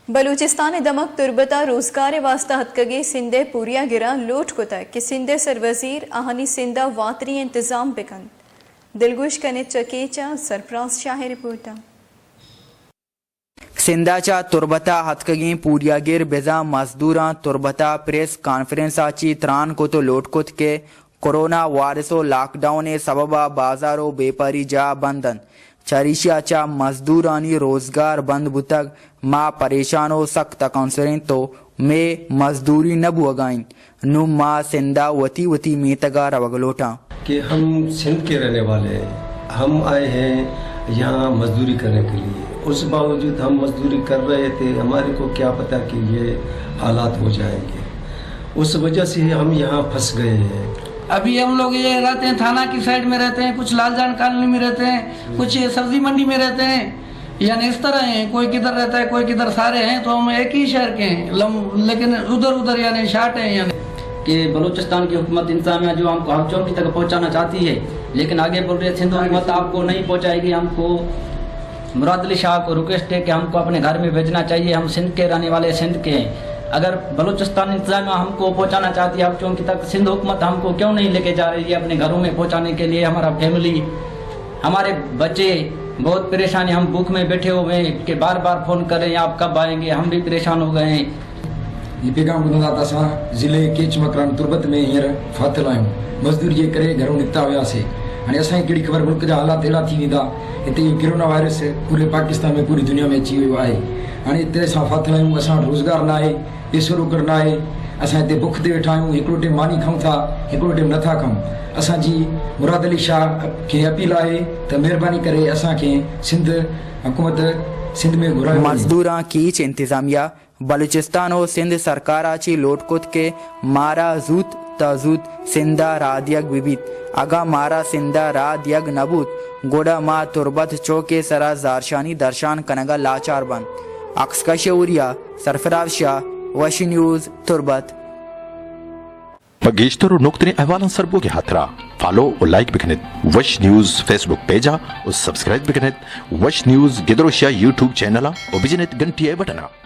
बलूचिस्तान दमक तुरबता रोजगार वास्ता हतकगे सिंधे पूरिया गिरा लोट को तक कि सिंधे सरवजीर आहानी सिंधा वातरी इंतजाम बिकन दिलगुश कने चकेचा सरफराज शाह रिपोर्टा सिंधाच्या तुरबता हतकगी पूरियागिर बेजा मजदूरां तुरबता प्रेस कॉन्फ्रेंसाची त्रान को तो लोटकुत के कोरोना वायरसो लॉकडाउन सबबा बाजारो बेपारी जा बंदन चरीशियाच्या मजदूरानी रोजगार बंद बुतक माँ परेशानो सख्त काउंसलिंग तो में मजदूरी न बुआगाइन नु माँ सिंधा वती वती मेतगा रवगलोटा कि हम सिंध के रहने वाले हैं, हम आए हैं यहाँ मजदूरी करने के लिए। उस बावजूद हम मजदूरी कर रहे थे, हमारे को क्या पता कि ये हालात हो जाएंगे, उस वजह से हम यहाँ फंस गए हैं। अभी हम लोग ये रहते हैं थाना की साइड में रहते हैं, कुछ लालजान कॉलोनी में रहते हैं, कुछ ये सब्जी मंडी में रहते हैं, यानी इस तरह हैं, कोई किधर रहता है कोई किधर, सारे हैं तो हम एक ही शहर के हैं लेकिन उधर उधर यानी शार्ट हैं। यानी कि बलूचिस्तान की हुकूमत इंतजामिया जो हमको हक चौकी तक पहुंचाना चाहती है, लेकिन आगे बोल रहे सिंध हुकूमत आपको नहीं पहुंचाएगी। हमको मुराद अली शाह को रिक्वेस्ट है कि हमको अपने घर में भेजना चाहिए, हम सिंध के रहने वाले सिंध के हैं। अगर बलूचिस्तान इंतजामिया हमको पहुंचाना चाहती है हक चौकी तक, सिंध हुकूमत हमको क्यों नहीं लेके जा रही है अपने घरों में पहुंचाने के लिए? हमारा फैमिली, हमारे बच्चे बहुत परेशान हैं, हम भूख में बैठे हुए हैं कि बार बार फोन कर रहे हैं आप कब आएंगे, हम भी परेशान हो गए हैं। ये पैगाम ॿुधंदा त असां ज़िले केच मकरान तुरबत में हींअर फाथल आहियूं, मज़दूरी जे करे घरों निकिता हुआसीं। हाणे असांखे कहिड़ी ख़बर मुल्क जा हालात अहिड़ा थी वेंदा, हिते इहो कोरोना वायरस पूरे पाकिस्तान में पूरी दुनिया में अची वियो आहे। हाणे हिते असां फाथल आहियूं, असां वटि रोज़गार न आहे, पैसो रोकड़ न आहे, असां हिते बुख ते वेठा आहियूं, हिकिड़ो टाइम मानी खाऊं था, हिकिड़ो टाइम नथा खाऊं। असांजी मुराद अली शाह खे अपील आहे त महिरबानी करे असांखे सिंध हुकूमत सिंध में घुरायो। मजदूरां कीच इंतजामिया बलूचिस्तान और सिंध सरकाराची लोटकुत के मारा जूत तजूत सिंधा रादियग विबित अगा मारा सिंधा रादियग नबूत गोड़ा मा तुरबत चौके सरा जारशानी दर्शान कनगा लाचार बन अक्सकशौरिया सरफराज शाह वशी न्यूज तुरबत बगेश्तर नुक्तने अहवालन सरबोगे हाथरा फॉलो और लाइक बिकनेत वश न्यूज फेसबुक पेजा और सब्सक्राइब बिकनेत वश न्यूज गिदरोशिया यूट्यूब चैनल और बिजनेत घंटी बटना।